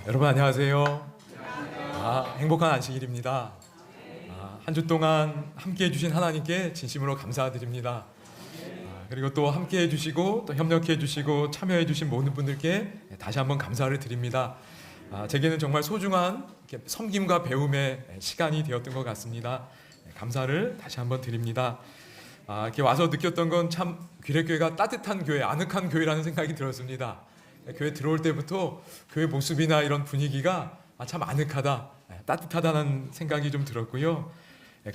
여러분 안녕하세요. 행복한 안식일입니다. 한 주 동안 함께 해주신 하나님께 진심으로 감사드립니다. 그리고 또 함께 해주시고 또 협력해 주시고 참여해 주신 모든 분들께 다시 한번 감사를 드립니다. 제게는 정말 소중한 섬김과 배움의 시간이 되었던 것 같습니다. 감사를 다시 한번 드립니다. 이렇게 와서 느꼈던 건 참 귀례교회가 따뜻한 교회, 아늑한 교회라는 생각이 들었습니다. 교회 들어올 때부터 교회 모습이나 이런 분위기가 참 아늑하다, 따뜻하다는 생각이 좀 들었고요.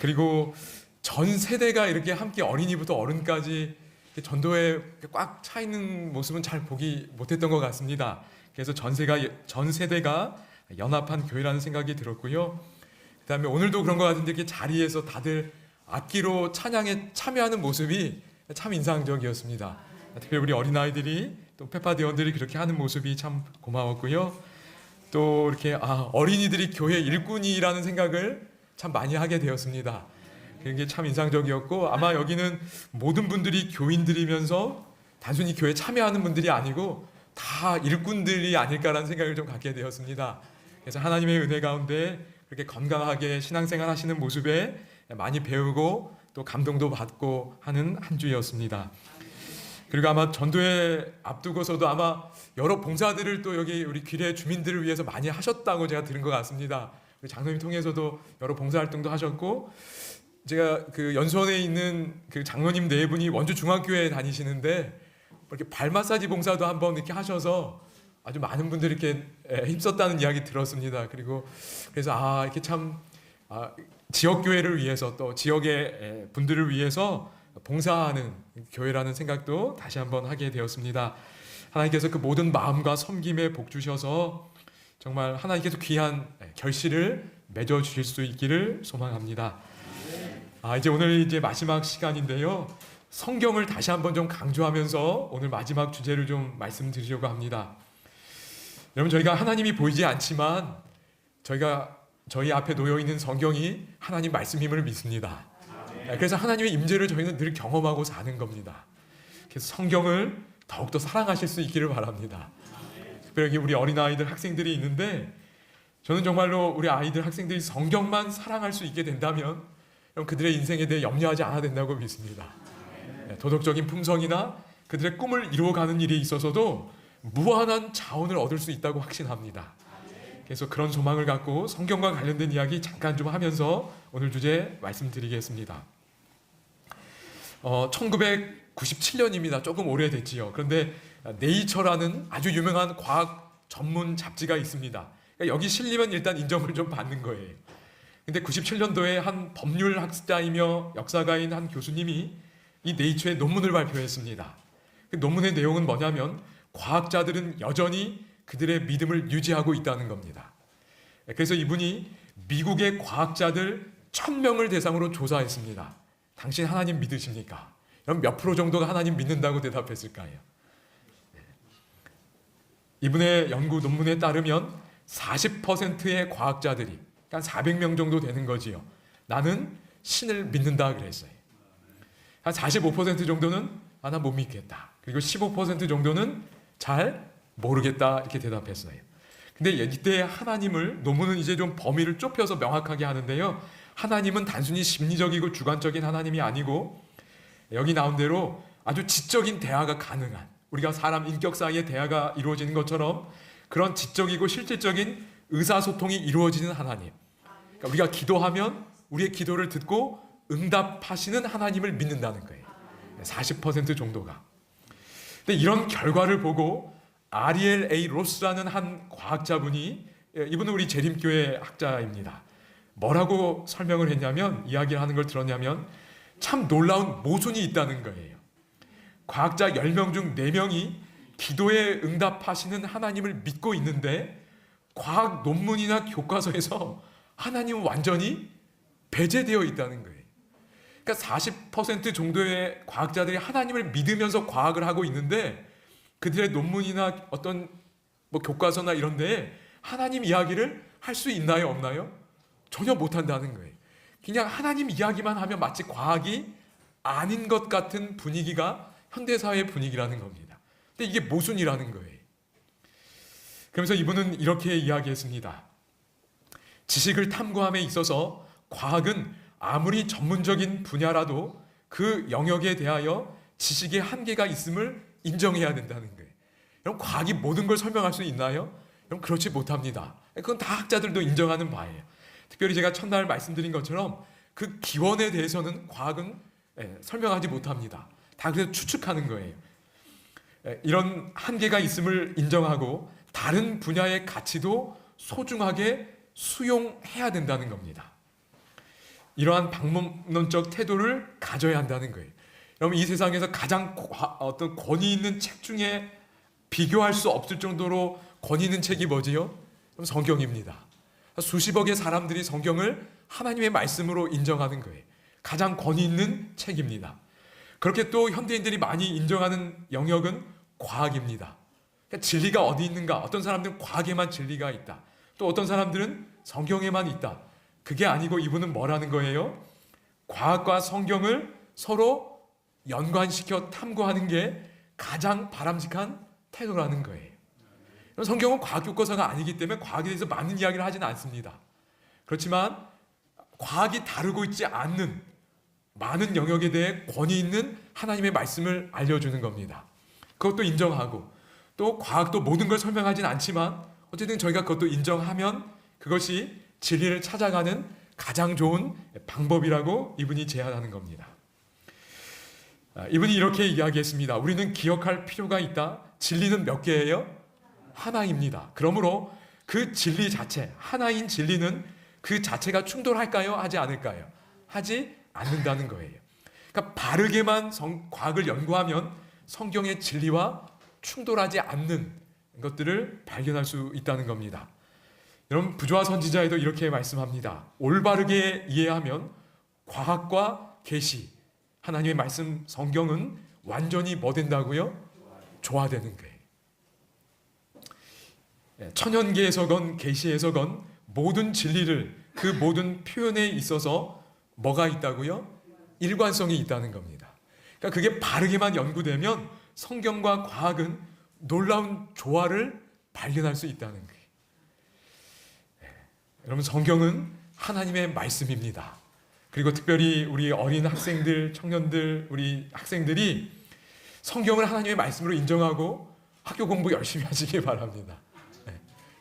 그리고 전 세대가 이렇게 함께 어린이부터 어른까지 전도에 꽉 차 있는 모습은 잘 보기 못했던 것 같습니다. 그래서 전 세대가 연합한 교회라는 생각이 들었고요. 그다음에 오늘도 그런 것 같은데 이렇게 자리에서 다들 악기로 찬양에 참여하는 모습이 참 인상적이었습니다. 특별히 우리 어린아이들이 또 페파대원들이 그렇게 하는 모습이 참 고마웠고요. 또 이렇게 어린이들이 교회 일꾼이라는 생각을 참 많이 하게 되었습니다. 그게 참 인상적이었고, 아마 여기는 모든 분들이 교인들이면서 단순히 교회에 참여하는 분들이 아니고 다 일꾼들이 아닐까라는 생각을 좀 갖게 되었습니다. 그래서 하나님의 은혜 가운데 그렇게 건강하게 신앙생활 하시는 모습에 많이 배우고 또 감동도 받고 하는 한 주였습니다. 그리고 아마 전도에 앞두고서도 아마 여러 봉사들을 또 여기 우리 귀례 주민들을 위해서 많이 하셨다고 제가 들은 것 같습니다. 장로님 통해서도 여러 봉사활동도 하셨고, 제가 그 연수원에 있는 그 장로님 네 분이 원주 중앙교회에 다니시는데 이렇게 발 마사지 봉사도 한번 이렇게 하셔서 아주 많은 분들이 이렇게 힘썼다는 이야기 들었습니다. 그리고 그래서 이렇게 참 지역 교회를 위해서 또 지역의 분들을 위해서 봉사하는 교회라는 생각도 다시 한번 하게 되었습니다. 하나님께서 그 모든 마음과 섬김에 복 주셔서 정말 하나님께서 귀한 결실을 맺어 주실 수 있기를 소망합니다. 이제 오늘 이제 마지막 시간인데요. 성경을 다시 한번 좀 강조하면서 오늘 마지막 주제를 좀 말씀드리려고 합니다. 여러분, 저희가 하나님이 보이지 않지만 저희 앞에 놓여 있는 성경이 하나님 말씀임을 믿습니다. 그래서 하나님의 임재를 저희는 늘 경험하고 사는 겁니다. 그래서 성경을 더욱더 사랑하실 수 있기를 바랍니다. 특별히 우리 어린아이들, 학생들이 있는데 저는 정말로 우리 아이들, 학생들이 성경만 사랑할 수 있게 된다면 그들의 인생에 대해 염려하지 않아야 된다고 믿습니다. 도덕적인 품성이나 그들의 꿈을 이루어가는 일에 있어서도 무한한 자원을 얻을 수 있다고 확신합니다. 그래서 그런 소망을 갖고 성경과 관련된 이야기 잠깐 좀 하면서 오늘 주제 말씀드리겠습니다. 1997년입니다. 조금 오래됐지요. 그런데 네이처라는 아주 유명한 과학 전문 잡지가 있습니다. 그러니까 여기 실리면 일단 인정을 좀 받는 거예요. 근데 97년도에 한 법률학자이며 역사가인 한 교수님이 이 네이처에 논문을 발표했습니다. 그 논문의 내용은 뭐냐면 과학자들은 여전히 그들의 믿음을 유지하고 있다는 겁니다. 그래서 이분이 미국의 과학자들 1000명을 대상으로 조사했습니다. 당신 하나님 믿으십니까? 그럼 몇 프로 정도가 하나님 믿는다고 대답했을까요? 이분의 연구 논문에 따르면 40%의 과학자들이, 그러니까 400명 정도 되는 거지요. 나는 신을 믿는다 그랬어요. 한 45% 정도는 나 못 믿겠다. 그리고 15% 정도는 잘 모르겠다 이렇게 대답했어요. 근데 이때 하나님을, 논문은 이제 좀 범위를 좁혀서 명확하게 하는데요. 하나님은 단순히 심리적이고 주관적인 하나님이 아니고 여기 나온 대로 아주 지적인 대화가 가능한, 우리가 사람 인격 사이에 대화가 이루어지는 것처럼 그런 지적이고 실질적인 의사소통이 이루어지는 하나님. 그러니까 우리가 기도하면 우리의 기도를 듣고 응답하시는 하나님을 믿는다는 거예요. 40% 정도가. 근데 이런 결과를 보고 아리엘 A. 로스라는 한 과학자분이, 이분은 우리 재림교회 학자입니다. 뭐라고 설명을 했냐면, 이야기를 하는 걸 들었냐면 참 놀라운 모순이 있다는 거예요. 과학자 10명 중 4명이 기도에 응답하시는 하나님을 믿고 있는데 과학 논문이나 교과서에서 하나님은 완전히 배제되어 있다는 거예요. 그러니까 40% 정도의 과학자들이 하나님을 믿으면서 과학을 하고 있는데 그들의 논문이나 어떤 교과서나 이런 데에 하나님 이야기를 할 수 있나요, 없나요? 전혀 못한다는 거예요. 그냥 하나님 이야기만 하면 마치 과학이 아닌 것 같은 분위기가 현대사회의 분위기라는 겁니다. 근데 이게 모순이라는 거예요. 그러면서 이분은 이렇게 이야기했습니다. 지식을 탐구함에 있어서 과학은 아무리 전문적인 분야라도 그 영역에 대하여 지식의 한계가 있음을 인정해야 된다는 거예요. 여러분, 과학이 모든 걸 설명할 수 있나요? 여러분, 그렇지 못합니다. 그건 다 학자들도 인정하는 바예요. 특별히 제가 첫날 말씀드린 것처럼 그 기원에 대해서는 과학은 설명하지 못합니다. 다 그래서 추측하는 거예요. 이런 한계가 있음을 인정하고 다른 분야의 가치도 소중하게 수용해야 된다는 겁니다. 이러한 방법론적 태도를 가져야 한다는 거예요. 여러분, 이 세상에서 가장 어떤 권위 있는 책 중에 비교할 수 없을 정도로 권위 있는 책이 뭐지요? 성경입니다. 수십억의 사람들이 성경을 하나님의 말씀으로 인정하는 거예요. 가장 권위 있는 책입니다. 그렇게 또 현대인들이 많이 인정하는 영역은 과학입니다. 그러니까 진리가 어디 있는가? 어떤 사람들은 과학에만 진리가 있다. 또 어떤 사람들은 성경에만 있다. 그게 아니고 이분은 뭐라는 거예요? 과학과 성경을 서로 연관시켜 탐구하는 게 가장 바람직한 태도라는 거예요. 성경은 과학 교과서가 아니기 때문에 과학에 대해서 많은 이야기를 하지는 않습니다. 그렇지만 과학이 다루고 있지 않는 많은 영역에 대해 권위 있는 하나님의 말씀을 알려주는 겁니다. 그것도 인정하고 또 과학도 모든 걸 설명하진 않지만 어쨌든 저희가 그것도 인정하면 그것이 진리를 찾아가는 가장 좋은 방법이라고 이분이 제안하는 겁니다. 이분이 이렇게 이야기했습니다. 우리는 기억할 필요가 있다. 진리는 몇 개예요? 하나입니다. 그러므로 그 진리 자체, 하나인 진리는 그 자체가 충돌할까요? 하지 않을까요? 하지 않는다는 거예요. 그러니까 바르게만 과학을 연구하면 성경의 진리와 충돌하지 않는 것들을 발견할 수 있다는 겁니다. 여러분, 부조화 선지자에도 이렇게 말씀합니다. 올바르게 이해하면 과학과 계시, 하나님의 말씀 성경은 완전히 뭐 된다고요? 조화되는 거예요. 천연계에서건 계시에서건 모든 진리를 그 모든 표현에 있어서 뭐가 있다고요? 일관성이 있다는 겁니다. 그러니까 그게 바르게만 연구되면 성경과 과학은 놀라운 조화를 발견할 수 있다는 거예요. 여러분, 성경은 하나님의 말씀입니다. 그리고 특별히 우리 어린 학생들, 청년들, 우리 학생들이 성경을 하나님의 말씀으로 인정하고 학교 공부 열심히 하시기 바랍니다.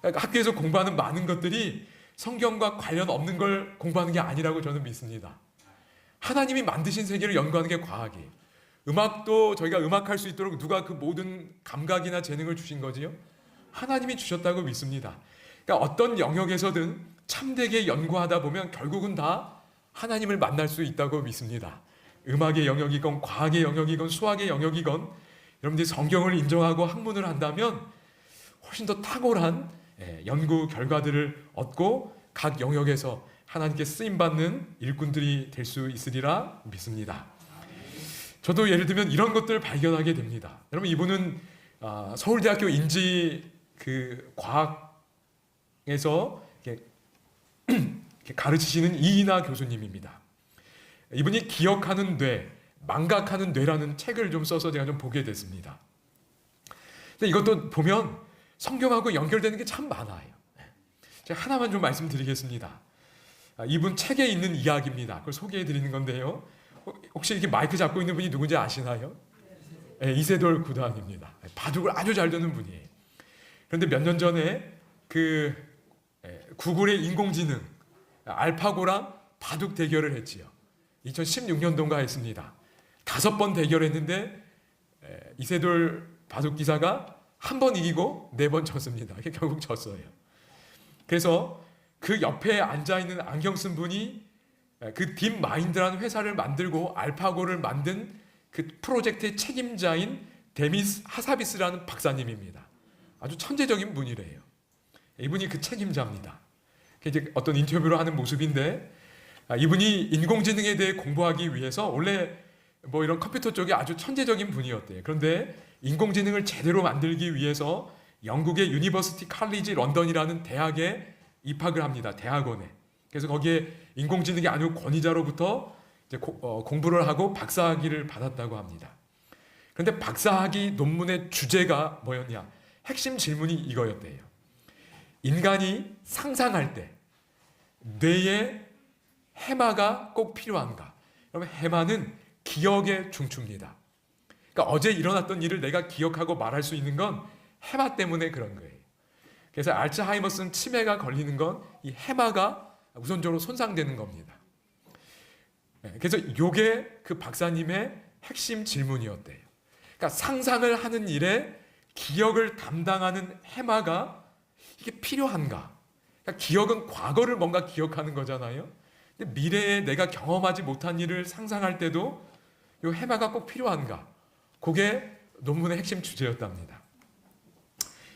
그러니까 학교에서 공부하는 많은 것들이 성경과 관련 없는 걸 공부하는 게 아니라고 저는 믿습니다. 하나님이 만드신 세계를 연구하는 게 과학이에요. 음악도 저희가 음악할 수 있도록 누가 그 모든 감각이나 재능을 주신 거지요? 하나님이 주셨다고 믿습니다. 그러니까 어떤 영역에서든 참되게 연구하다 보면 결국은 다 하나님을 만날 수 있다고 믿습니다. 음악의 영역이건 과학의 영역이건 수학의 영역이건 여러분들이 성경을 인정하고 학문을 한다면 훨씬 더 탁월한 연구 결과들을 얻고 각 영역에서 하나님께 쓰임받는 일꾼들이 될 수 있으리라 믿습니다. 저도 예를 들면 이런 것들을 발견하게 됩니다. 여러분, 이분은 서울대학교 인지 과학에서 이렇게 가르치시는 이인하 교수님입니다. 이분이 기억하는 뇌, 망각하는 뇌라는 책을 좀 써서 제가 좀 보게 됐습니다. 근데 이것도 보면 성경하고 연결되는 게 참 많아요. 제가 하나만 좀 말씀드리겠습니다. 이분 책에 있는 이야기입니다. 그걸 소개해 드리는 건데요. 혹시 이렇게 마이크 잡고 있는 분이 누군지 아시나요? 네, 이세돌 구단입니다. 바둑을 아주 잘 두는 분이에요. 그런데 몇 년 전에 구글의 인공지능 알파고랑 바둑 대결을 했지요. 2016년도인가 했습니다. 5번 대결했는데 이세돌 바둑 기사가 한 번 이기고 4번 졌습니다. 결국 졌어요. 그래서 그 옆에 앉아있는 안경 쓴 분이 그 딥마인드라는 회사를 만들고 알파고를 만든 그 프로젝트의 책임자인 데미스 하사비스라는 박사님입니다. 아주 천재적인 분이래요. 이분이 그 책임자입니다. 이제 어떤 인터뷰를 하는 모습인데 이분이 인공지능에 대해 공부하기 위해서 원래 뭐 이런 컴퓨터 쪽에 아주 천재적인 분이었대요. 그런데 인공지능을 제대로 만들기 위해서 영국의 유니버시티 칼리지 런던이라는 대학에 입학을 합니다. 대학원에. 그래서 거기에 인공지능의 아주 권위자로부터 이제 공부를 하고 박사학위를 받았다고 합니다. 그런데 박사학위 논문의 주제가 뭐였냐? 핵심 질문이 이거였대요. 인간이 상상할 때 뇌에 해마가 꼭 필요한가? 그러면 해마는 기억의 중추입니다. 그러니까 어제 일어났던 일을 내가 기억하고 말할 수 있는 건 해마 때문에 그런 거예요. 그래서 알츠하이머스 치매가 걸리는 건 이 해마가 우선적으로 손상되는 겁니다. 그래서 이게 그 박사님의 핵심 질문이었대요. 그러니까 상상을 하는 일에 기억을 담당하는 해마가 이게 필요한가? 그러니까 기억은 과거를 뭔가 기억하는 거잖아요. 근데 미래에 내가 경험하지 못한 일을 상상할 때도 이 해마가 꼭 필요한가? 그게 논문의 핵심 주제였답니다.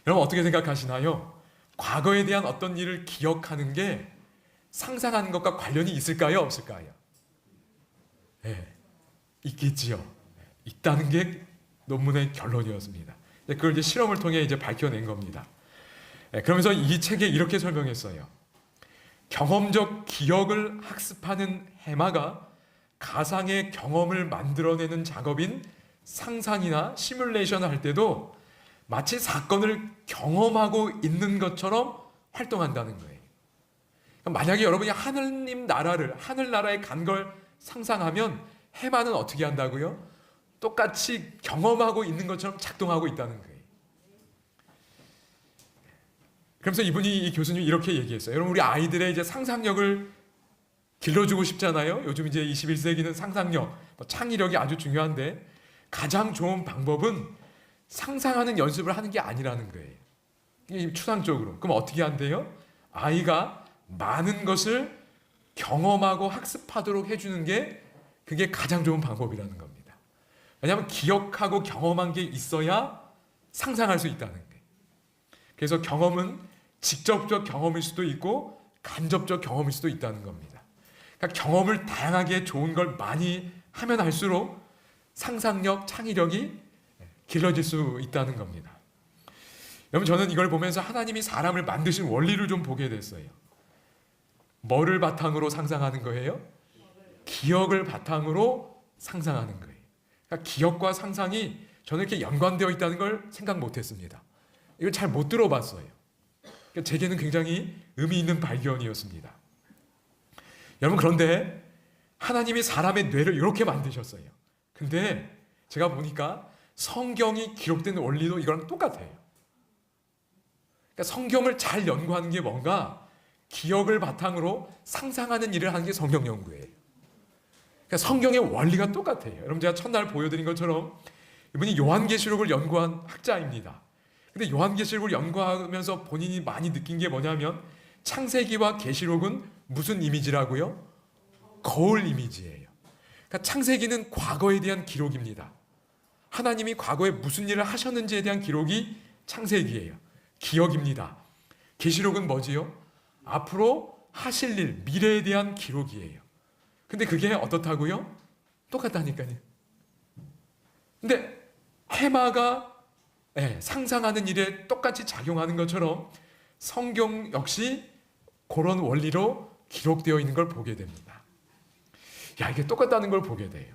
여러분 어떻게 생각하시나요? 과거에 대한 어떤 일을 기억하는 게 상상하는 것과 관련이 있을까요? 없을까요? 네, 있겠지요. 있다는 게 논문의 결론이었습니다. 그걸 이제 실험을 통해 이제 밝혀낸 겁니다. 그러면서 이 책에 이렇게 설명했어요. 경험적 기억을 학습하는 해마가 가상의 경험을 만들어내는 작업인 상상이나 시뮬레이션을 할 때도 마치 사건을 경험하고 있는 것처럼 활동한다는 거예요. 만약에 여러분이 하늘나라에 간 걸 상상하면 해마는 어떻게 한다고요? 똑같이 경험하고 있는 것처럼 작동하고 있다는 거예요. 그러면서 이 교수님이 이렇게 얘기했어요. 여러분 우리 아이들의 이제 상상력을 길러주고 싶잖아요. 요즘 이제 21세기는 상상력, 창의력이 아주 중요한데 가장 좋은 방법은 상상하는 연습을 하는 게 아니라는 거예요. 이게 추상적으로. 그럼 어떻게 한대요? 아이가 많은 것을 경험하고 학습하도록 해주는 게 그게 가장 좋은 방법이라는 겁니다. 왜냐하면 기억하고 경험한 게 있어야 상상할 수 있다는 거예요. 그래서 경험은 직접적 경험일 수도 있고 간접적 경험일 수도 있다는 겁니다. 그러니까 경험을 다양하게 좋은 걸 많이 하면 할수록 상상력, 창의력이 길러질 수 있다는 겁니다. 여러분 저는 이걸 보면서 하나님이 사람을 만드신 원리를 좀 보게 됐어요. 뭐를 바탕으로 상상하는 거예요? 기억을 바탕으로 상상하는 거예요. 그러니까 기억과 상상이 저는 이렇게 연관되어 있다는 걸 생각 못했습니다. 이걸 잘 못 들어봤어요. 그러니까 제게는 굉장히 의미 있는 발견이었습니다. 여러분 그런데 하나님이 사람의 뇌를 이렇게 만드셨어요. 근데 제가 보니까 성경이 기록된 원리도 이거랑 똑같아요. 그러니까 성경을 잘 연구하는 게 뭔가 기억을 바탕으로 상상하는 일을 하는 게 성경 연구예요. 그러니까 성경의 원리가 똑같아요. 여러분 제가 첫날 보여드린 것처럼 이분이 요한계시록을 연구한 학자입니다. 근데 요한계시록을 연구하면서 본인이 많이 느낀 게 뭐냐면 창세기와 계시록은 무슨 이미지라고요? 거울 이미지예요. 그러니까 창세기는 과거에 대한 기록입니다. 하나님이 과거에 무슨 일을 하셨는지에 대한 기록이 창세기예요. 기억입니다. 계시록은 뭐지요? 앞으로 하실 일, 미래에 대한 기록이에요. 근데 그게 어떻다고요? 똑같다니까요. 근데 해마가 상상하는 일에 똑같이 작용하는 것처럼 성경 역시 그런 원리로 기록되어 있는 걸 보게 됩니다. 이게 똑같다는 걸 보게 돼요.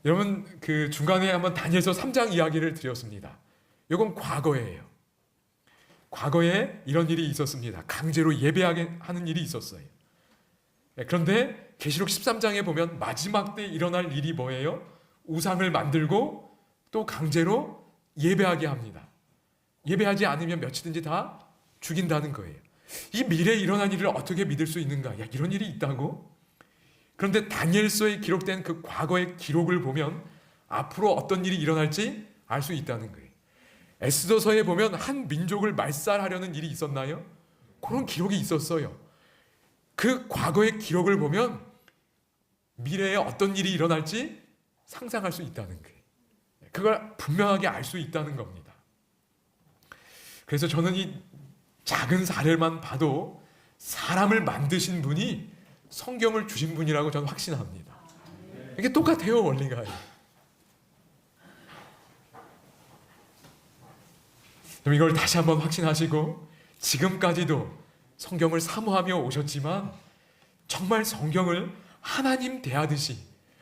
여러분 그 중간에 한번 다니엘서 3장 이야기를 드렸습니다. 이건 과거예요. 과거에 이런 일이 있었습니다. 강제로 예배하게 하는 일이 있었어요. 그런데 계시록 13장에 보면 마지막 때 일어날 일이 뭐예요? 우상을 만들고 또 강제로 예배하게 합니다. 예배하지 않으면 며칠든지 다 죽인다는 거예요. 이 미래에 일어난 일을 어떻게 믿을 수 있는가? 이런 일이 있다고? 그런데 다니엘서에 기록된 그 과거의 기록을 보면 앞으로 어떤 일이 일어날지 알 수 있다는 거예요. 에스더서에 보면 한 민족을 말살하려는 일이 있었나요? 그런 기록이 있었어요. 그 과거의 기록을 보면 미래에 어떤 일이 일어날지 상상할 수 있다는 거예요. 그걸 분명하게 알 수 있다는 겁니다. 그래서 저는 이 작은 사례만 봐도 사람을 만드신 분이 성경을 주신 분이라고 저는 확신합니다. 이게 똑같아요, 원리가. 그럼 이걸 다시 한번 확신하시고 지금까지도 성경을 사모하며 오셨지만 정말 성경을 하나님 대하듯이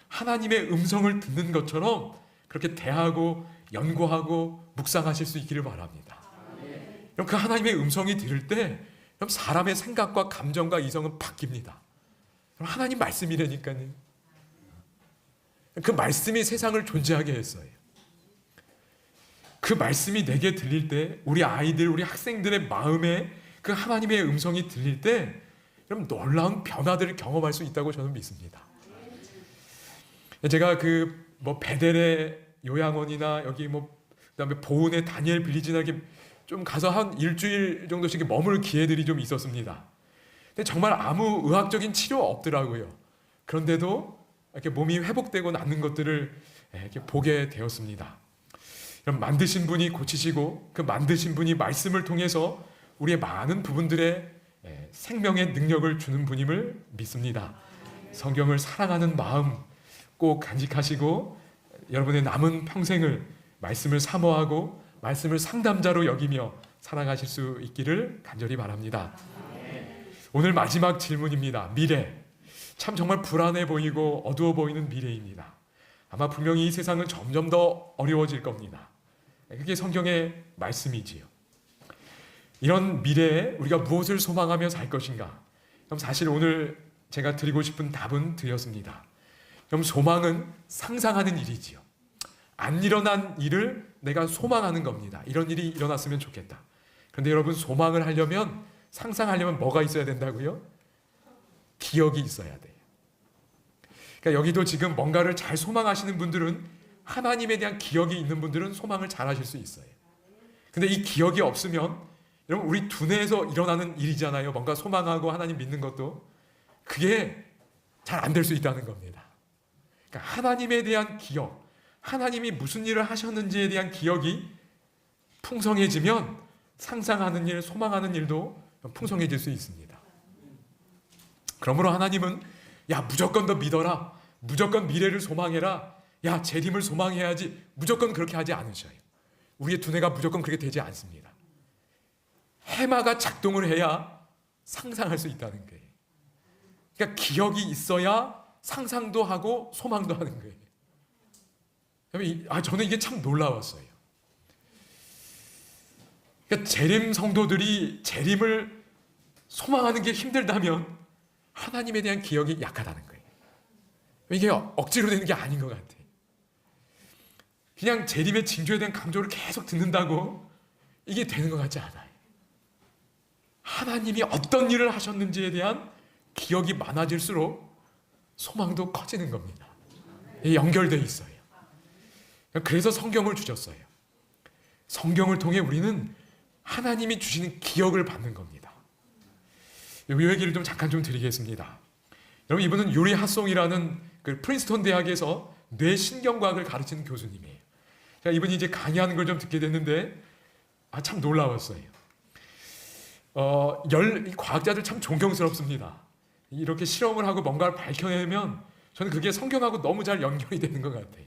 하나님의 음성을 듣는 것처럼 그렇게 대하고 연구하고 묵상하실 수 있기를 바랍니다. 그럼 그 하나님의 음성이 들을 때 그럼 사람의 생각과 감정과 이성은 바뀝니다. 그럼 하나님 말씀이라니까요. 그 말씀이 세상을 존재하게 했어요. 그 말씀이 내게 들릴 때 우리 아이들, 우리 학생들의 마음에 그 하나님의 음성이 들릴 때 그럼 놀라운 변화들을 경험할 수 있다고 저는 믿습니다. 제가 그 뭐 베델의 요양원이나 여기 뭐 그다음에 보은의 다니엘 빌리지나 이렇게 좀 가서 한 일주일 정도씩 머물 기회들이 좀 있었습니다. 근데 정말 아무 의학적인 치료 없더라고요. 그런데도 이렇게 몸이 회복되고 낫는 것들을 이렇게 보게 되었습니다. 그럼 만드신 분이 고치시고 그 만드신 분이 말씀을 통해서 우리의 많은 부분들의 생명의 능력을 주는 분임을 믿습니다. 성경을 사랑하는 마음 꼭 간직하시고 여러분의 남은 평생을 말씀을 사모하고 말씀을 상담자로 여기며 살아가실 수 있기를 간절히 바랍니다. 오늘 마지막 질문입니다. 미래. 참 정말 불안해 보이고 어두워 보이는 미래입니다. 아마 분명히 이 세상은 점점 더 어려워질 겁니다. 그게 성경의 말씀이지요. 이런 미래에 우리가 무엇을 소망하며 살 것인가? 그럼 사실 오늘 제가 드리고 싶은 답은 드렸습니다. 그럼 소망은 상상하는 일이지요. 안 일어난 일을 내가 소망하는 겁니다. 이런 일이 일어났으면 좋겠다. 그런데 여러분 소망을 하려면 상상하려면 뭐가 있어야 된다고요? 기억이 있어야 돼요. 그러니까 여기도 지금 뭔가를 잘 소망하시는 분들은 하나님에 대한 기억이 있는 분들은 소망을 잘 하실 수 있어요. 근데 이 기억이 없으면 여러분 우리 두뇌에서 일어나는 일이잖아요. 뭔가 소망하고 하나님 믿는 것도 그게 잘 안 될 수 있다는 겁니다. 그러니까 하나님에 대한 기억, 하나님이 무슨 일을 하셨는지에 대한 기억이 풍성해지면 상상하는 일, 소망하는 일도 풍성해질 수 있습니다. 그러므로 하나님은 야 무조건 너 믿어라, 무조건 미래를 소망해라, 야 재림을 소망해야지 무조건 그렇게 하지 않으셔요. 우리의 두뇌가 무조건 그렇게 되지 않습니다. 해마가 작동을 해야 상상할 수 있다는 거예요. 그러니까 기억이 있어야 상상도 하고 소망도 하는 거예요. 저는 이게 참 놀라웠어요. 그러니까 재림 성도들이 재림을 소망하는 게 힘들다면 하나님에 대한 기억이 약하다는 거예요. 이게 억지로 되는 게 아닌 것 같아요. 그냥 재림의 징조에 대한 강조를 계속 듣는다고 이게 되는 것 같지 않아요. 하나님이 어떤 일을 하셨는지에 대한 기억이 많아질수록 소망도 커지는 겁니다. 연결되어 있어요. 그래서 성경을 주셨어요. 성경을 통해 우리는 하나님이 주시는 기억을 받는 겁니다. 이 얘기를 좀 잠깐 좀 드리겠습니다. 여러분 이분은 유리 핫송이라는 그 프린스턴 대학에서 뇌신경과학을 가르치는 교수님이에요. 이분이 이제 강의하는 걸 좀 듣게 됐는데 참 놀라웠어요. 과학자들 참 존경스럽습니다. 이렇게 실험을 하고 뭔가를 밝혀내면 저는 그게 성경하고 너무 잘 연결이 되는 것 같아요.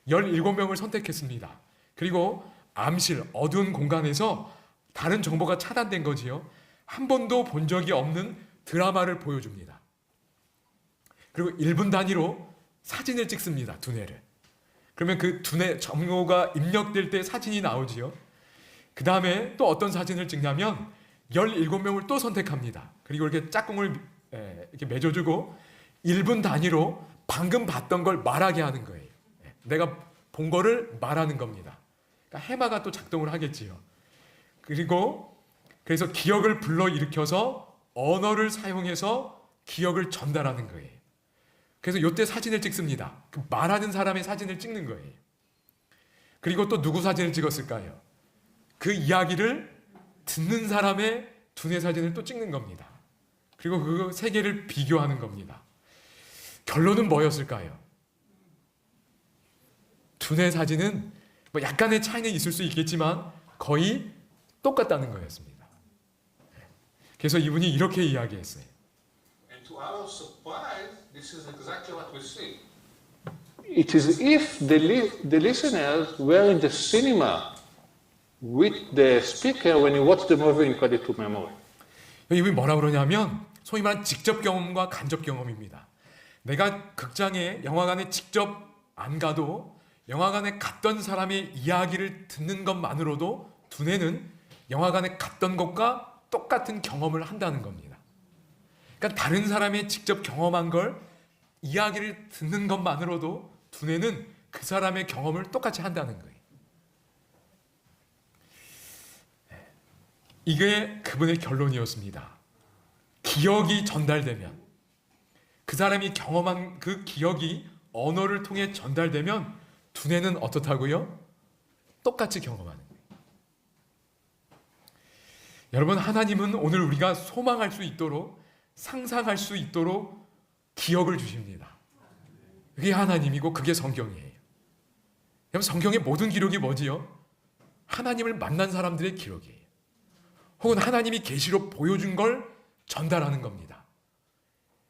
17명을 선택했습니다. 그리고 암실, 어두운 공간에서 다른 정보가 차단된 거지요. 한 번도 본 적이 없는 드라마를 보여줍니다. 그리고 1분 단위로 사진을 찍습니다. 두뇌를. 그러면 그 두뇌 정보가 입력될 때 사진이 나오지요. 그 다음에 또 어떤 사진을 찍냐면 17명을 또 선택합니다. 그리고 이렇게 짝꿍을 이렇게 맺어주고 1분 단위로 방금 봤던 걸 말하게 하는 거예요. 내가 본 거를 말하는 겁니다. 그러니까 해마가 또 작동을 하겠지요. 그리고 그래서 기억을 불러일으켜서 언어를 사용해서 기억을 전달하는 거예요. 그래서 이때 사진을 찍습니다. 그 말하는 사람의 사진을 찍는 거예요. 그리고 또 누구 사진을 찍었을까요? 그 이야기를 듣는 사람의 두뇌 사진을 또 찍는 겁니다. 그리고 그 세 개를 비교하는 겁니다. 결론은 뭐였을까요? 두뇌 사진은 뭐 약간의 차이는 있을 수 있겠지만 거의 똑같다는 거였습니다. 그래서 이분이 이렇게 이야기했어요. And to our surprise, this is exactly what we see. It is if the listeners were in the cinema with the speaker when you watch the movie and call it to memory. 이분이 뭐라 그러냐면 소위 말하는 직접 경험과 간접 경험입니다. 내가 극장에 영화관에 직접 안 가도 영화관에 갔던 사람의 이야기를 듣는 것만으로도 두뇌는 영화관에 갔던 것과 똑같은 경험을 한다는 겁니다. 그러니까 다른 사람이 직접 경험한 걸 이야기를 듣는 것만으로도 두뇌는 그 사람의 경험을 똑같이 한다는 거예요. 이게 그분의 결론이었습니다. 기억이 전달되면, 그 사람이 경험한 그 기억이 언어를 통해 전달되면 두뇌는 어떻다고요? 똑같이 경험하는 거예요. 여러분, 하나님은 오늘 우리가 소망할 수 있도록, 상상할 수 있도록 기억을 주십니다. 그게 하나님이고 그게 성경이에요. 여러분, 성경의 모든 기록이 뭐지요? 하나님을 만난 사람들의 기록이에요. 혹은 하나님이 계시로 보여준 걸 전달하는 겁니다.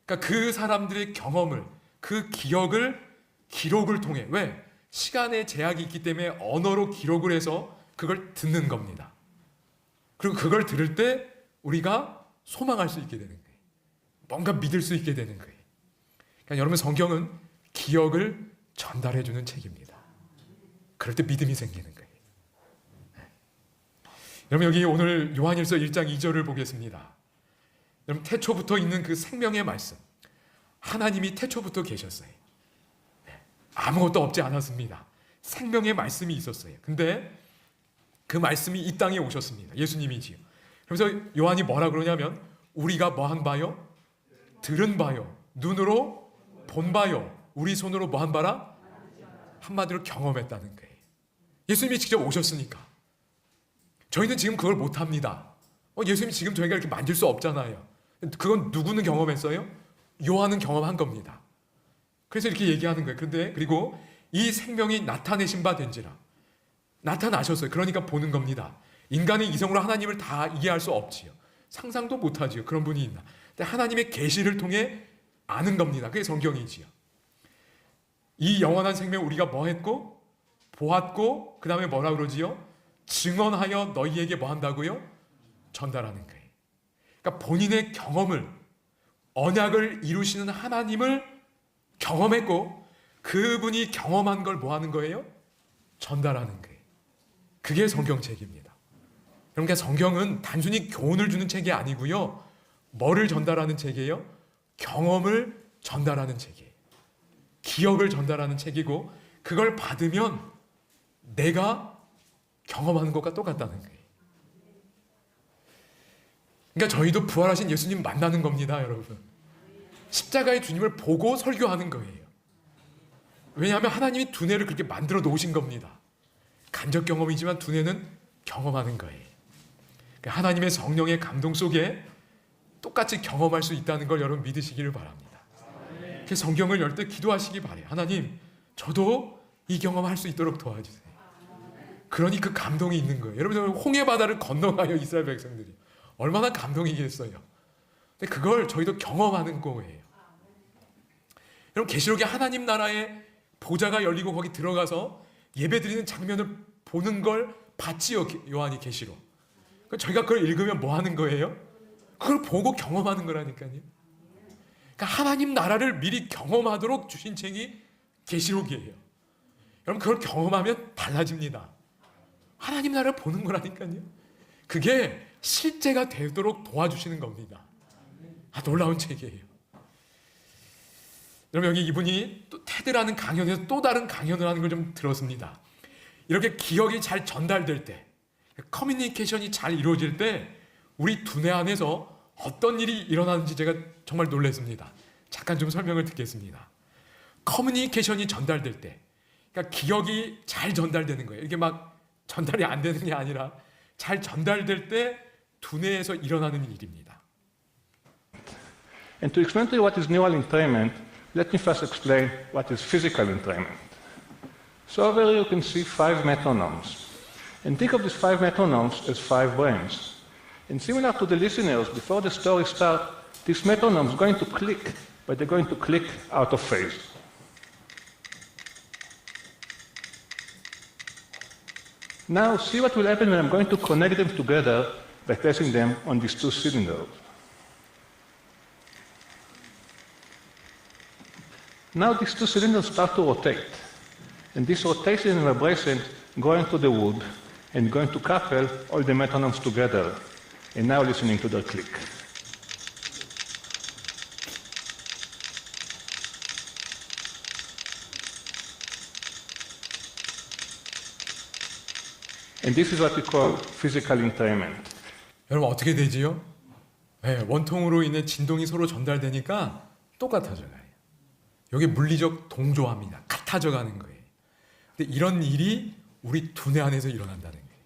그러니까 그 사람들의 경험을, 그 기억을 기록을 통해, 왜? 시간의 제약이 있기 때문에 언어로 기록을 해서 그걸 듣는 겁니다. 그리고 그걸 들을 때 우리가 소망할 수 있게 되는 거예요. 뭔가 믿을 수 있게 되는 거예요. 그러니까 여러분, 성경은 기억을 전달해주는 책입니다. 그럴 때 믿음이 생기는 거예요. 여러분, 여기 오늘 요한일서 1장 2절을 보겠습니다. 여러분, 태초부터 있는 그 생명의 말씀, 하나님이 태초부터 계셨어요. 아무것도 없지 않았습니다. 생명의 말씀이 있었어요. 근데 그 말씀이 이 땅에 오셨습니다. 예수님이지요. 그래서 요한이 뭐라 그러냐면, 우리가 뭐한 바요? 들은 바요. 눈으로 본 바요. 우리 손으로 뭐한 바라? 한마디로 경험했다는 거예요. 예수님이 직접 오셨으니까. 저희는 지금 그걸 못합니다. 예수님이 지금 저희가 이렇게 만질 수 없잖아요. 그건 누구는 경험했어요? 요한은 경험한 겁니다. 그래서 이렇게 얘기하는 거예요. 그런데 그리고 이 생명이 나타내신 바 된지라. 나타나셨어요. 그러니까 보는 겁니다. 인간의 이성으로 하나님을 다 이해할 수 없지요. 상상도 못하지요. 그런 분이 있나. 근데 하나님의 계시를 통해 아는 겁니다. 그게 성경이지요. 이 영원한 생명 우리가 뭐 했고? 보았고, 그 다음에 뭐라 그러지요? 증언하여 너희에게 뭐 한다고요? 전달하는 거예요. 그러니까 본인의 경험을, 언약을 이루시는 하나님을 경험했고, 그분이 경험한 걸 뭐 하는 거예요? 전달하는 거예요. 그게 성경책입니다. 그러니까 성경은 단순히 교훈을 주는 책이 아니고요. 뭐를 전달하는 책이에요? 경험을 전달하는 책이에요. 기억을 전달하는 책이고, 그걸 받으면 내가 경험하는 것과 똑같다는 거예요. 그러니까 저희도 부활하신 예수님 만나는 겁니다, 여러분. 십자가의 주님을 보고 설교하는 거예요. 왜냐하면 하나님이 두뇌를 그렇게 만들어 놓으신 겁니다. 간접 경험이지만 두뇌는 경험하는 거예요. 그러니까 하나님의 성령의 감동 속에 똑같이 경험할 수 있다는 걸 여러분 믿으시기를 바랍니다. 그 성경을 열 때 기도하시기 바래요. 하나님, 저도 이 경험할 수 있도록 도와주세요. 그러니 그 감동이 있는 거예요. 여러분, 홍해 바다를 건너가요, 이스라엘 백성들이. 얼마나 감동이겠어요. 근데 그걸 저희도 경험하는 거예요. 여러분, 계시록에 하나님 나라의 보좌가 열리고 거기 들어가서 예배드리는 장면을 보는 걸 봤지요, 요한이 계시록. 그러니까 저희가 그걸 읽으면 뭐 하는 거예요? 그걸 보고 경험하는 거라니까요. 그러니까 하나님 나라를 미리 경험하도록 주신 책이 계시록이에요. 여러분, 그걸 경험하면 달라집니다. 하나님 나라를 보는 거라니까요. 그게 실제가 되도록 도와주시는 겁니다. 놀라운 책이에요. 여러분, 여기 이분이 또 테드라는 강연에서 또 다른 강연을 하는 걸 좀 들었습니다. 이렇게 기억이 잘 전달될 때, 커뮤니케이션이 잘 이루어질 때 우리 두뇌 안에서 어떤 일이 일어나는지 제가 정말 놀랐습니다. 잠깐 좀 설명을 듣겠습니다. 커뮤니케이션이 전달될 때, 그러니까 기억이 잘 전달되는 거예요. 이게 막 전달이 안 되는 게 아니라 잘 전달될 때 두뇌에서 일어나는 일입니다. And to explain to you what is neural entrainment, let me first explain what is physical entrainment. So over here you can see 5 metronomes. And think of these 5 metronomes as 5 brains. And similar to the listeners, before the story starts, these metronomes are going to click, but they're going to click out of phase. Now see what will happen when I'm going to connect them together by placing them on these 2 cylinders. Now these 2 cylinders start to rotate. And this rotation and vibration go into the wood, and going to couple all the metronomes together, and now listening to their click. And this is what we call physical entrainment. 여러분 어떻게 되지요? 네, 원통으로 인해 진동이 서로 전달되니까 똑같아져 가요. 이게 물리적 동조합니다. 같아져 가는 거예요. 근데 이런 일이 우리 두뇌 안에서 일어난다는 거예요.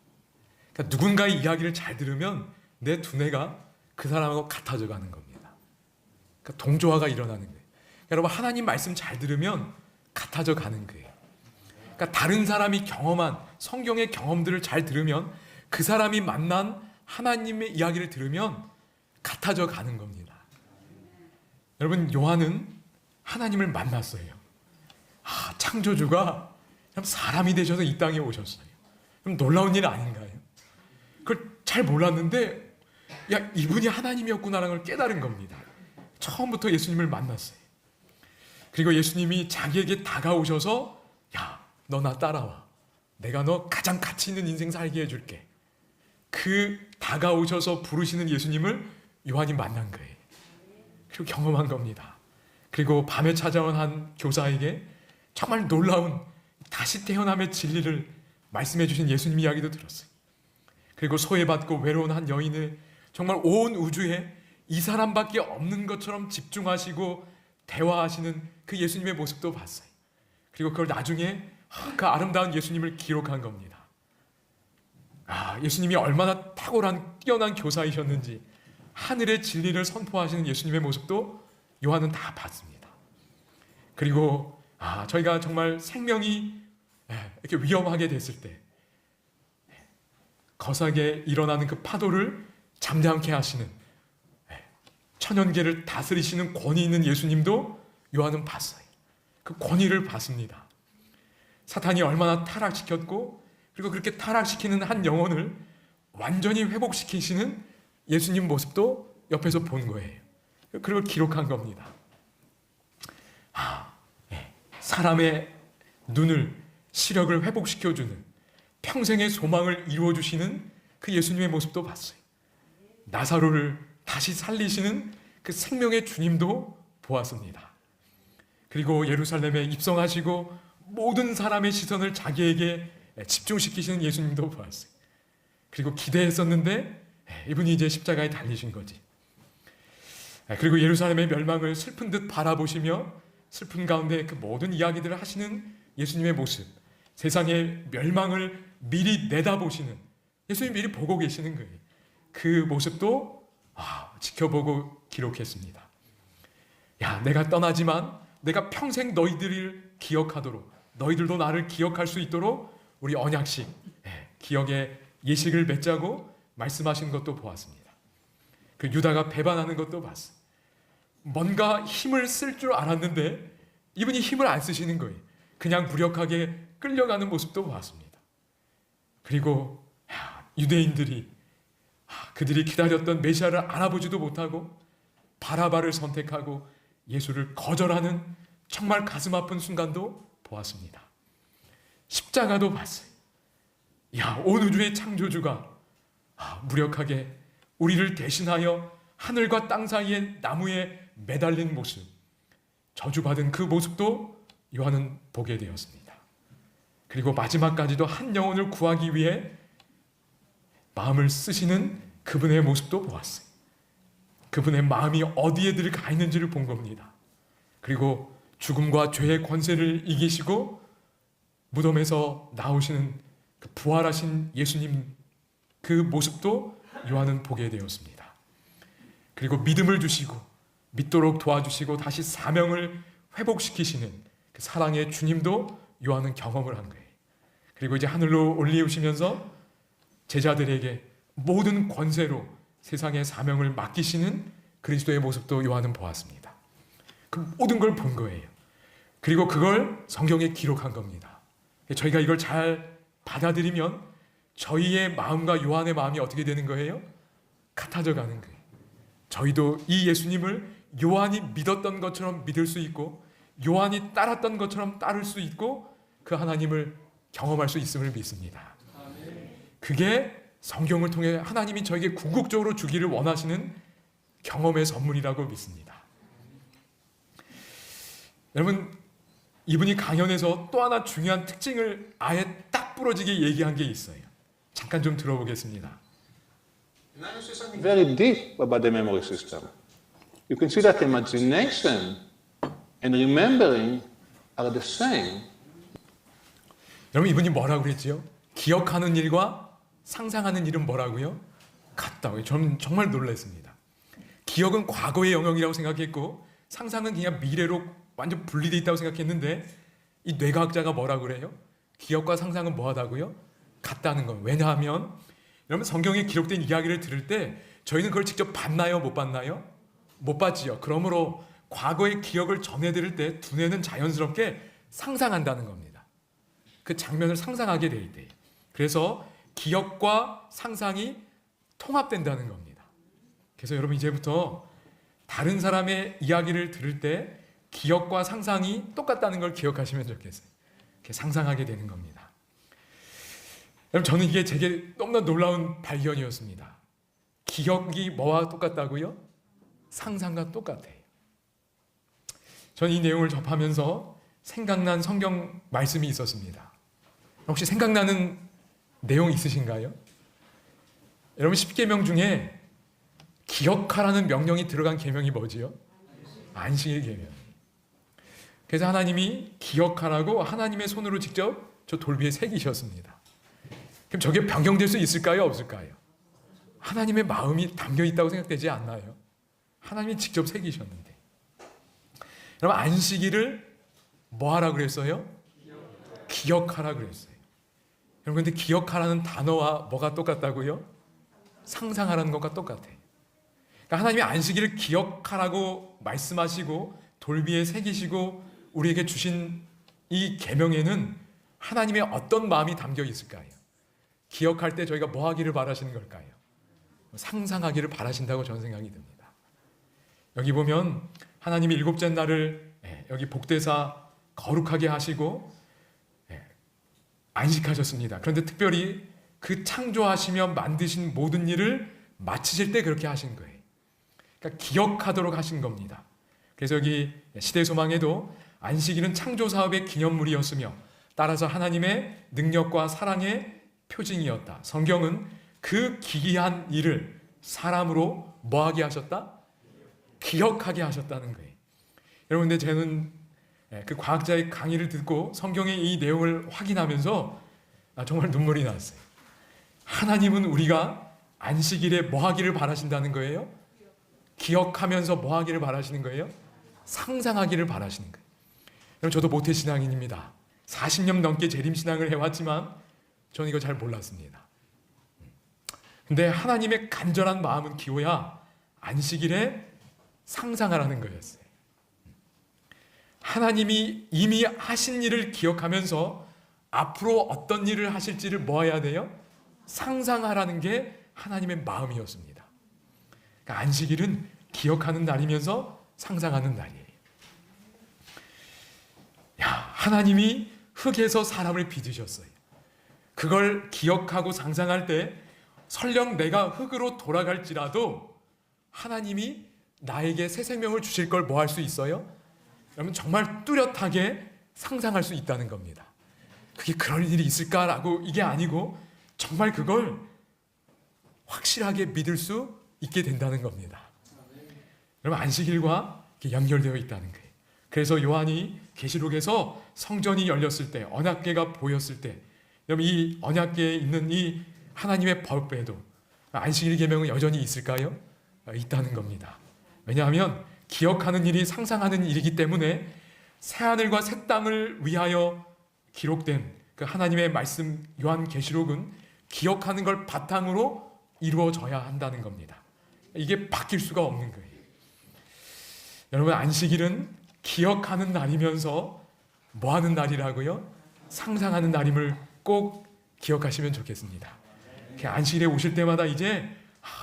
그러니까 누군가의 이야기를 잘 들으면 내 두뇌가 그 사람하고 같아져 가는 겁니다. 그러니까 동조화가 일어나는 거예요. 여러분 하나님 말씀 잘 들으면 같아져 가는 거예요. 그러니까 다른 사람이 경험한 성경의 경험들을 잘 들으면 그 사람이 만난 하나님의 이야기를 들으면 같아져 가는 겁니다. 여러분 요한은 하나님을 만났어요. 창조주가 사람이 되셔서 이 땅에 오셨어요. 그럼 놀라운 일 아닌가요? 그걸 잘 몰랐는데 야 이분이 하나님이었구나라는 걸 깨달은 겁니다. 처음부터 예수님을 만났어요. 그리고 예수님이 자기에게 다가오셔서 야 너 나 따라와. 내가 너 가장 가치 있는 인생 살게 해줄게. 그 다가오셔서 부르시는 예수님을 요한이 만난 거예요. 그리고 경험한 겁니다. 그리고 밤에 찾아온 한 교사에게 정말 놀라운 다시 태어남의 진리를 말씀해 주신 예수님 이야기도 들었어요. 그리고 소외받고 외로운 한 여인을 정말 온 우주에 이 사람밖에 없는 것처럼 집중하시고 대화하시는 그 예수님의 모습도 봤어요. 그리고 그걸 나중에 그 아름다운 예수님을 기록한 겁니다. 예수님이 얼마나 탁월한 뛰어난 교사이셨는지 하늘의 진리를 선포하시는 예수님의 모습도 요한은 다 봤습니다. 그리고 저희가 정말 생명이 이렇게 위험하게 됐을 때 거세게 일어나는 그 파도를 잠잠케 하시는 천연계를 다스리시는 권위 있는 예수님도 요한은 봤어요. 그 권위를 봤습니다. 사탄이 얼마나 타락시켰고 그리고 그렇게 타락시키는 한 영혼을 완전히 회복시키시는 예수님 모습도 옆에서 본 거예요. 그걸 기록한 겁니다. 사람의 눈을 시력을 회복시켜주는 평생의 소망을 이루어주시는 그 예수님의 모습도 봤어요. 나사로를 다시 살리시는 그 생명의 주님도 보았습니다. 그리고 예루살렘에 입성하시고 모든 사람의 시선을 자기에게 집중시키시는 예수님도 보았어요. 그리고 기대했었는데 이분이 이제 십자가에 달리신 거지. 그리고 예루살렘의 멸망을 슬픈 듯 바라보시며 슬픈 가운데 그 모든 이야기들을 하시는 예수님의 모습, 세상의 멸망을 미리 내다보시는 예수님 미리 보고 계시는 거예요. 그 모습도 지켜보고 기록했습니다. 야, 내가 떠나지만 내가 평생 너희들을 기억하도록 너희들도 나를 기억할 수 있도록 우리 언약식 기억의 예식을 맺자고 말씀하신 것도 보았습니다. 그 유다가 배반하는 것도 봤어요. 뭔가 힘을 쓸 줄 알았는데 이분이 힘을 안 쓰시는 거예요. 그냥 무력하게 끌려가는 모습도 보았습니다. 그리고 유대인들이 그들이 기다렸던 메시아를 알아보지도 못하고 바라바를 선택하고 예수를 거절하는 정말 가슴 아픈 순간도 보았습니다. 십자가도 봤어요. 온 우주의 창조주가 무력하게 우리를 대신하여 하늘과 땅 사이의 나무에 매달린 모습, 저주받은 그 모습도 요한은 보게 되었습니다. 그리고 마지막까지도 한 영혼을 구하기 위해 마음을 쓰시는 그분의 모습도 보았어요. 그분의 마음이 어디에 늘 가 있는지를 본 겁니다. 그리고 죽음과 죄의 권세를 이기시고 무덤에서 나오시는 그 부활하신 예수님 그 모습도 요한은 보게 되었습니다. 그리고 믿음을 주시고 믿도록 도와주시고 다시 사명을 회복시키시는 그 사랑의 주님도 요한은 경험을 한 거예요. 그리고 이제 하늘로 올리우시면서 제자들에게 모든 권세로 세상의 사명을 맡기시는 그리스도의 모습도 요한은 보았습니다. 그 모든 걸 본 거예요. 그리고 그걸 성경에 기록한 겁니다. 저희가 이걸 잘 받아들이면 저희의 마음과 요한의 마음이 어떻게 되는 거예요? 같아져 가는 거예요. 저희도 이 예수님을 요한이 믿었던 것처럼 믿을 수 있고 요한이 따랐던 것처럼 따를 수 있고 그 하나님을 경험할 수 있음을 믿습니다. 그게 성경을 통해 하나님이 저에게 궁극적으로 주기를 원하시는 경험의 선물이라고 믿습니다. 여러분, 이분이 강연에서 또 하나 중요한 특징을 아예 딱 부러지게 얘기한 게 있어요. 잠깐 좀 들어보겠습니다. And now you say something Very deep about the memory system. You can see that imagination and remembering are the same. 여러분, 이분이 뭐라고 그랬지요? 기억하는 일과 상상하는 일은 뭐라고요? 같다고요. 저는 정말 놀랐습니다. 기억은 과거의 영역이라고 생각했고 상상은 그냥 미래로 완전 분리되어 있다고 생각했는데 이 뇌과학자가 뭐라고 그래요? 기억과 상상은 뭐하다고요? 같다는 건. 왜냐하면 여러분, 성경에 기록된 이야기를 들을 때 저희는 그걸 직접 봤나요? 못 봤나요? 못 봤지요. 그러므로 과거의 기억을 전해드릴 때 두뇌는 자연스럽게 상상한다는 겁니다. 그 장면을 상상하게 될 때. 그래서 기억과 상상이 통합된다는 겁니다. 그래서 여러분, 이제부터 다른 사람의 이야기를 들을 때 기억과 상상이 똑같다는 걸 기억하시면 좋겠어요. 이렇게 상상하게 되는 겁니다. 여러분, 저는 이게 제게 너무나 놀라운 발견이었습니다. 기억이 뭐와 똑같다고요? 상상과 똑같아요. 저는 이 내용을 접하면서 생각난 성경 말씀이 있었습니다. 혹시 생각나는 내용 있으신가요? 여러분, 10계명 중에 기억하라는 명령이 들어간 계명이 뭐지요? 안식일 계명. 그래서 하나님이 기억하라고 하나님의 손으로 직접 저 돌비에 새기셨습니다. 그럼 저게 변경될 수 있을까요? 없을까요? 하나님의 마음이 담겨 있다고 생각되지 않나요? 하나님이 직접 새기셨는데. 여러분, 안식일을 뭐 하라 그랬어요? 기억하라 그랬어요. 여러분, 근데 기억하라는 단어와 뭐가 똑같다고요? 상상하라는 것과 똑같아요. 그러니까 하나님이 안식일을 기억하라고 말씀하시고 돌비에 새기시고 우리에게 주신 이 계명에는 하나님의 어떤 마음이 담겨 있을까요? 기억할 때 저희가 뭐 하기를 바라시는 걸까요? 상상하기를 바라신다고 저는 생각이 듭니다. 여기 보면 하나님이 일곱째 날을 여기 복되사 거룩하게 하시고 안식하셨습니다. 그런데 특별히 그 창조하시며 만드신 모든 일을 마치실 때 그렇게 하신 거예요. 그러니까 기억하도록 하신 겁니다. 그래서 여기 시대소망에도 안식일은 창조사업의 기념물이었으며 따라서 하나님의 능력과 사랑의 표징이었다. 성경은 그 기이한 일을 사람으로 뭐하게 하셨다? 기억하게 하셨다는 거예요. 여러분, 근데 저는 그 과학자의 강의를 듣고 성경의 이 내용을 확인하면서 정말 눈물이 났어요. 하나님은 우리가 안식일에 뭐 하기를 바라신다는 거예요? 기억하면서 뭐 하기를 바라시는 거예요? 상상하기를 바라시는 거예요. 여러분, 저도 모태신앙인입니다. 40년 넘게 재림신앙을 해왔지만 저는 이거 잘 몰랐습니다. 근데 하나님의 간절한 마음은 기호야 안식일에 상상하라는 거였어요. 하나님이 이미 하신 일을 기억하면서 앞으로 어떤 일을 하실지를 뭐 해야 돼요? 상상하라는 게 하나님의 마음이었습니다. 그러니까 안식일은 기억하는 날이면서 상상하는 날이에요. 하나님이 흙에서 사람을 빚으셨어요. 그걸 기억하고 상상할 때 설령 내가 흙으로 돌아갈지라도 하나님이 나에게 새 생명을 주실 걸 뭐 할 수 있어요? 여러분, 정말 뚜렷하게 상상할 수 있다는 겁니다. 그게 그럴 일이 있을까라고 이게 아니고 정말 그걸 확실하게 믿을 수 있게 된다는 겁니다. 여러분, 안식일과 연결되어 있다는 거예요. 그래서 요한이 계시록에서 성전이 열렸을 때, 언약궤가 보였을 때, 여러분, 이 언약궤에 있는 이 하나님의 법에도 안식일 계명은 여전히 있을까요? 있다는 겁니다. 왜냐하면 기억하는 일이 상상하는 일이기 때문에 새하늘과 새 땅을 위하여 기록된 그 하나님의 말씀 요한계시록은 기억하는 걸 바탕으로 이루어져야 한다는 겁니다. 이게 바뀔 수가 없는 거예요. 여러분, 안식일은 기억하는 날이면서 뭐 하는 날이라고요? 상상하는 날임을 꼭 기억하시면 좋겠습니다. 안식일에 오실 때마다 이제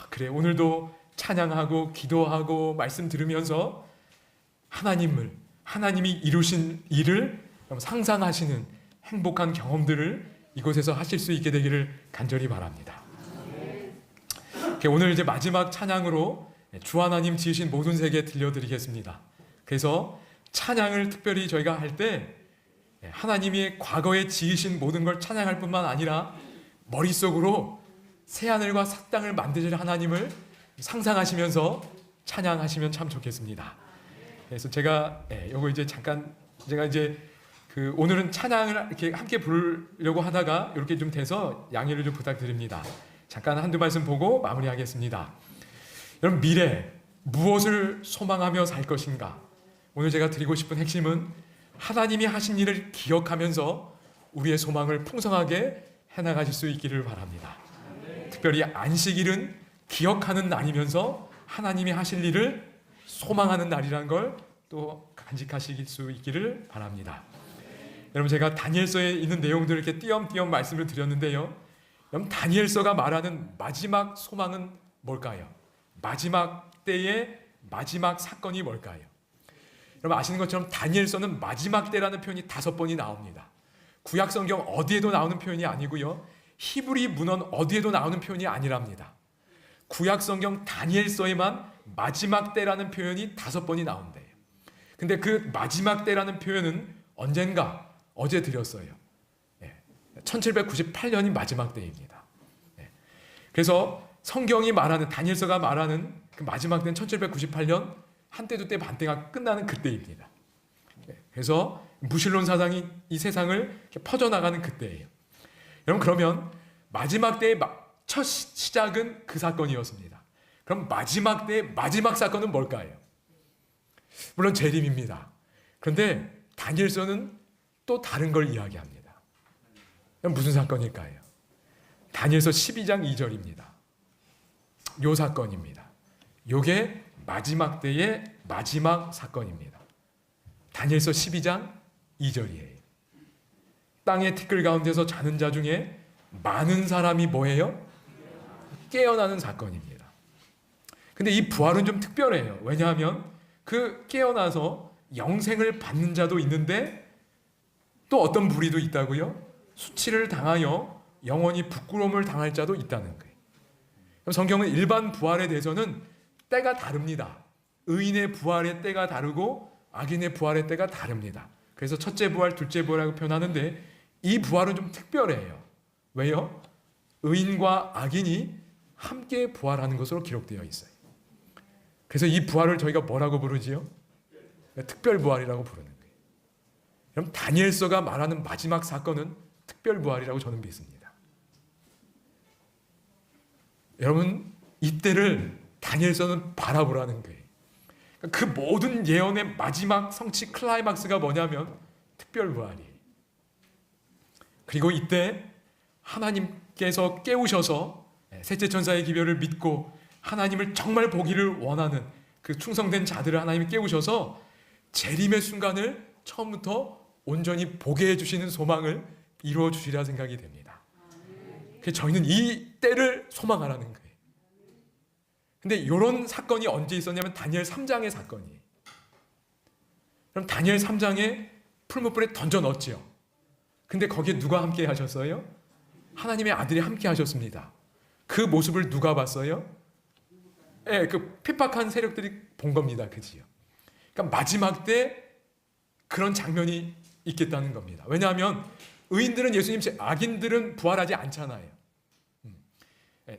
그래, 오늘도 찬양하고 기도하고 말씀 들으면서 하나님이 이루신 일을 상상하시는 행복한 경험들을 이곳에서 하실 수 있게 되기를 간절히 바랍니다. 오늘 이제 마지막 찬양으로 주 하나님 지으신 모든 세계 들려드리겠습니다. 그래서 찬양을 특별히 저희가 할 때 하나님이 과거에 지으신 모든 걸 찬양할 뿐만 아니라 머릿속으로 새하늘과 새 땅을 만드실 하나님을 상상하시면서 찬양하시면 참 좋겠습니다. 그래서 제가 요거 이제 잠깐 제가 이제 오늘은 찬양을 이렇게 함께 부르려고 하다가 이렇게 좀 돼서 양해를 좀 부탁드립니다. 잠깐 한두 말씀 보고 마무리하겠습니다. 여러분, 미래 무엇을 소망하며 살 것인가? 오늘 제가 드리고 싶은 핵심은 하나님이 하신 일을 기억하면서 우리의 소망을 풍성하게 해나가실 수 있기를 바랍니다. 특별히 안식일은 기억하는 날이면서 하나님이 하실 일을 소망하는 날이라는 걸 또 간직하실 수 있기를 바랍니다. 여러분, 제가 다니엘서에 있는 내용들을 이렇게 띄엄띄엄 말씀을 드렸는데요. 여러분, 다니엘서가 말하는 마지막 소망은 뭘까요? 마지막 때의 마지막 사건이 뭘까요? 여러분, 아시는 것처럼 다니엘서는 마지막 때라는 표현이 5번이 나옵니다. 구약 성경 어디에도 나오는 표현이 아니고요. 히브리 문헌 어디에도 나오는 표현이 아니랍니다. 구약 성경 다니엘서에만 마지막 때라는 표현이 5번이 나온대요. 근데 그 마지막 때라는 표현은 언젠가 어제 드렸어요. 1798년이 마지막 때입니다. 그래서 성경이 말하는 다니엘서가 말하는 그 마지막 때는 1798년 한때 두때 반때가 끝나는 그때입니다. 그래서 무신론 사상이 이 세상을 퍼져나가는 그때예요. 여러분, 그러면 마지막 때의 첫 시작은 그 사건이었습니다. 그럼 마지막 때의 마지막 사건은 뭘까요? 물론 재림입니다. 그런데 다니엘서는 또 다른 걸 이야기합니다. 무슨 사건일까요? 다니엘서 12장 2절입니다. 요 사건입니다. 요게 마지막 때의 마지막 사건입니다. 다니엘서 12장 2절이에요. 땅의 티끌 가운데서 자는 자 중에 많은 사람이 뭐예요? 깨어나는 사건입니다. 근데 이 부활은 좀 특별해요. 왜냐하면 그 깨어나서 영생을 받는 자도 있는데 또 어떤 부류도 있다고요? 수치를 당하여 영원히 부끄러움을 당할 자도 있다는 거예요. 성경은 일반 부활에 대해서는 때가 다릅니다. 의인의 부활의 때가 다르고 악인의 부활의 때가 다릅니다. 그래서 첫째 부활, 둘째 부활이라고 표현하는데 이 부활은 좀 특별해요. 왜요? 의인과 악인이 함께 부활하는 것으로 기록되어 있어요. 그래서 이 부활을 저희가 뭐라고 부르지요? 특별 부활이라고 부르는 거예요. 그럼 다니엘서가 말하는 마지막 사건은 특별 부활이라고 저는 믿습니다. 여러분, 이때를 다니엘서는 바라보라는 거예요. 그 모든 예언의 마지막 성취 클라이막스가 뭐냐면 특별 부활이에요. 그리고 이때 하나님께서 깨우셔서 셋째 천사의 기별을 믿고 하나님을 정말 보기를 원하는 그 충성된 자들을 하나님이 깨우셔서 재림의 순간을 처음부터 온전히 보게 해주시는 소망을 이루어 주시리라 생각이 됩니다. 그래서 저희는 이 때를 소망하라는 거예요. 근데 이런 사건이 언제 있었냐면 다니엘 3장의 사건이에요. 그럼 다니엘 3장에 풀무불에 던져 넣었죠. 근데 거기에 누가 함께 하셨어요? 하나님의 아들이 함께 하셨습니다. 그 모습을 누가 봤어요? 그 핍박한 세력들이 본 겁니다. 그지요? 그러니까 마지막 때 그런 장면이 있겠다는 겁니다. 왜냐하면 의인들은 예수님, 악인들은 부활하지 않잖아요.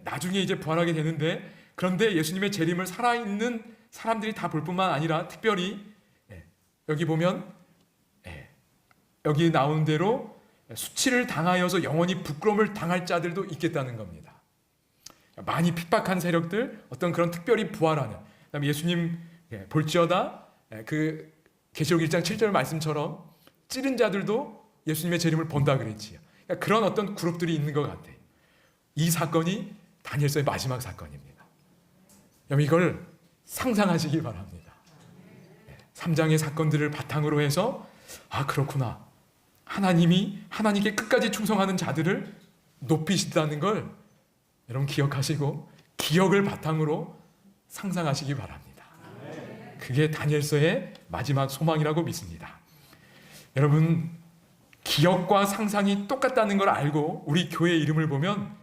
나중에 이제 부활하게 되는데, 그런데 예수님의 재림을 살아있는 사람들이 다 볼 뿐만 아니라 특별히 여기 보면 여기 나오는 대로 수치를 당하여서 영원히 부끄러움을 당할 자들도 있겠다는 겁니다. 많이 핍박한 세력들, 어떤 그런 특별히 부활하는, 그다음에 예수님 볼지어다 그 계시록 1장 7절 말씀처럼 찌른 자들도 예수님의 재림을 본다 그랬지요. 그러니까 그런 어떤 그룹들이 있는 것 같아요. 이 사건이 다니엘서의 마지막 사건입니다. 여러분, 이걸 상상하시기 바랍니다. 3장의 사건들을 바탕으로 해서 그렇구나, 하나님께 끝까지 충성하는 자들을 높이시다는 걸 여러분 기억하시고 기억을 바탕으로 상상하시기 바랍니다. 그게 다니엘서의 마지막 소망이라고 믿습니다. 여러분, 기억과 상상이 똑같다는 걸 알고 우리 교회 이름을 보면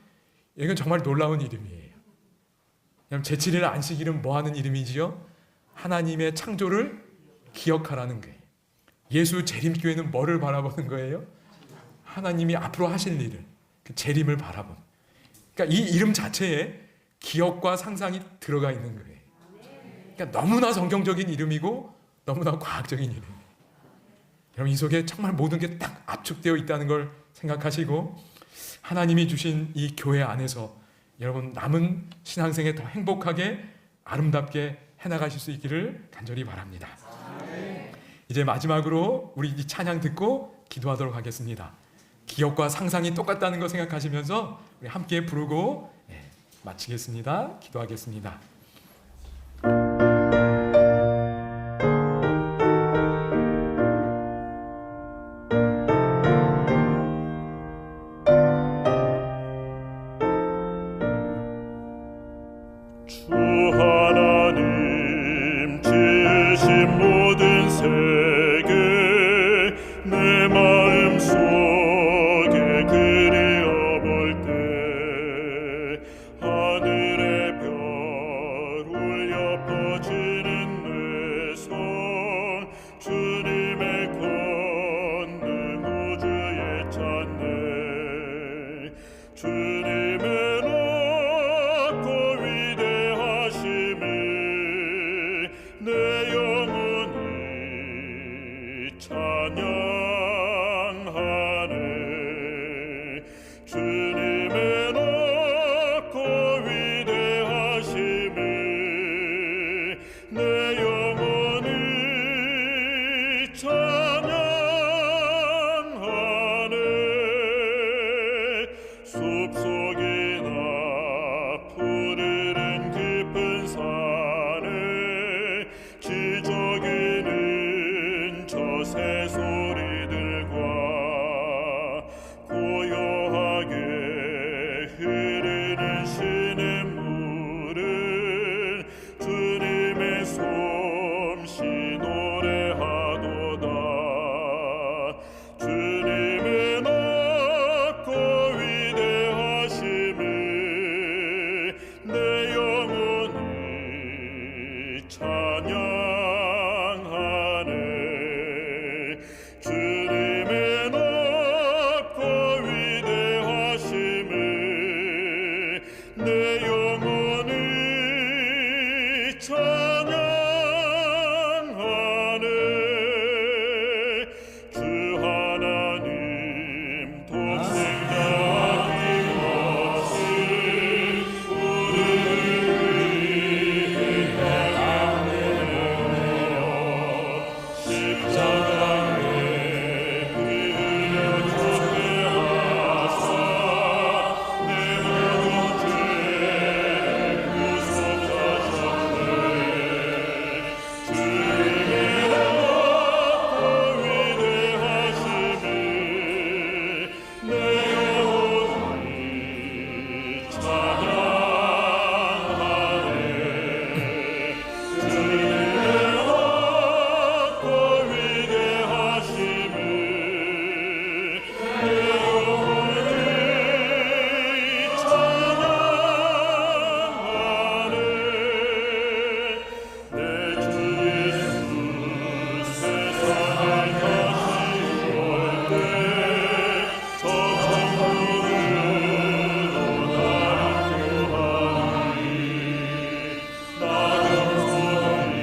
이건 정말 놀라운 이름이에요. 제7일 안식일은 뭐 하는 이름이지요? 하나님의 창조를 기억하라는 거예요. 예수 재림교회는 뭐를 바라보는 거예요? 하나님이 앞으로 하실 일을, 그 재림을 바라보는. 그러니까 이 이름 자체에 기억과 상상이 들어가 있는 거예요. 그러니까 너무나 성경적인 이름이고 너무나 과학적인 이름이에요. 여러분, 이 속에 정말 모든 게 딱 압축되어 있다는 걸 생각하시고 하나님이 주신 이 교회 안에서 여러분 남은 신앙생에 더 행복하게 아름답게 해나가실 수 있기를 간절히 바랍니다. 이제 마지막으로 우리 이 찬양 듣고 기도하도록 하겠습니다. 기억과 상상이 똑같다는 거 생각하시면서 우리 함께 부르고 마치겠습니다. 기도하겠습니다. 주 하나님 지으신 모든 세계 내 마음속에 그리어볼 때 하늘의 별 울려 퍼지는 내 손 주님의 권능 우주에 찾네. 주님의 높고 위대하심을 내 영혼이 찬양하네. 주님의 높고 위대하심을 내 영혼이 찬양하네. 숲속이나 푸르른 깊은 산에 지저귀는 저 새소리들과 고요하게 흐르는 시냇물은 주님의 솜씨 노래하도다. 주님의 높고 위대하심을 내 영혼이 찬양하네. 주님의 높고 위대하심을 내 영혼이 찬양하네. 주 하나님 독생자 아낌없이 우리를 위해 땅에 보내어 십자가에 피 흘려 죽게하사 내 모든 죄를 구속하셨네. 주님의 높고 위대하심을 내 영혼이 찬양하네. 주님의 높고 위대하심을 내 영혼이 찬양하네. 내 주 예수 세상을 다시 올 때 저 천국으로 나를 구하리. 나경소리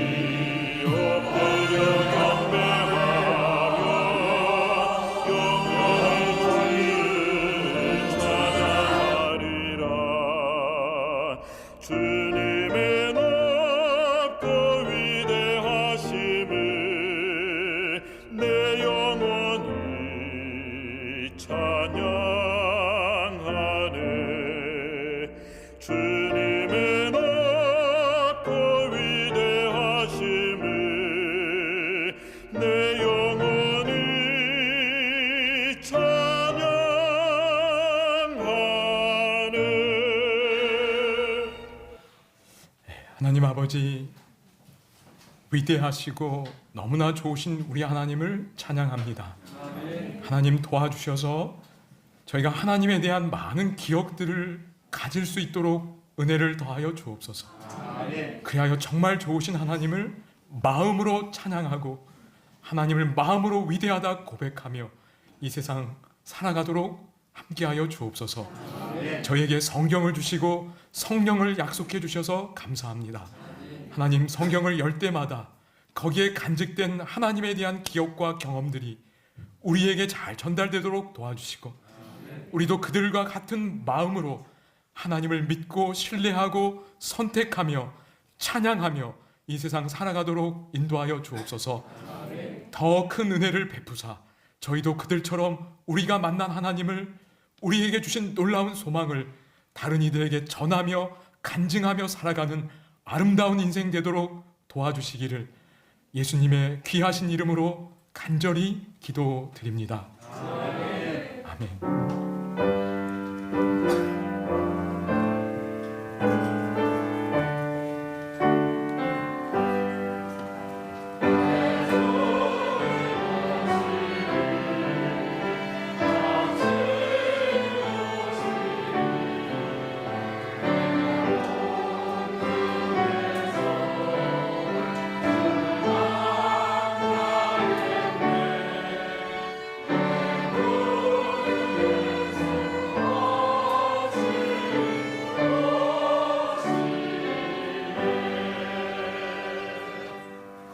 엎드려 경배하며 영원히 주를 찬양하리라. 주님의 높고 위대하심을 내 영혼이 찬양하네. 주님의 높고 위대하심을 내 영혼이 찬양하네. 하나님 아버지, 위대하시고 너무나 좋으신 우리 하나님을 찬양합니다. 하나님 도와주셔서 저희가 하나님에 대한 많은 기억들을 가질 수 있도록 은혜를 더하여 주옵소서. 그리하여 정말 좋으신 하나님을 마음으로 찬양하고 하나님을 마음으로 위대하다 고백하며 이 세상 살아가도록 함께하여 주옵소서. 저에게 성경을 주시고 성령을 약속해 주셔서 감사합니다. 하나님, 성경을 열 때마다 거기에 간직된 하나님에 대한 기억과 경험들이 우리에게 잘 전달되도록 도와주시고 우리도 그들과 같은 마음으로 하나님을 믿고 신뢰하고 선택하며 찬양하며 이 세상 살아가도록 인도하여 주옵소서. 더 큰 은혜를 베푸사 저희도 그들처럼 우리가 만난 하나님을, 우리에게 주신 놀라운 소망을 다른 이들에게 전하며 간증하며 살아가는 아름다운 인생 되도록 도와주시기를 예수님의 귀하신 이름으로 간절히 기도드립니다. 아멘.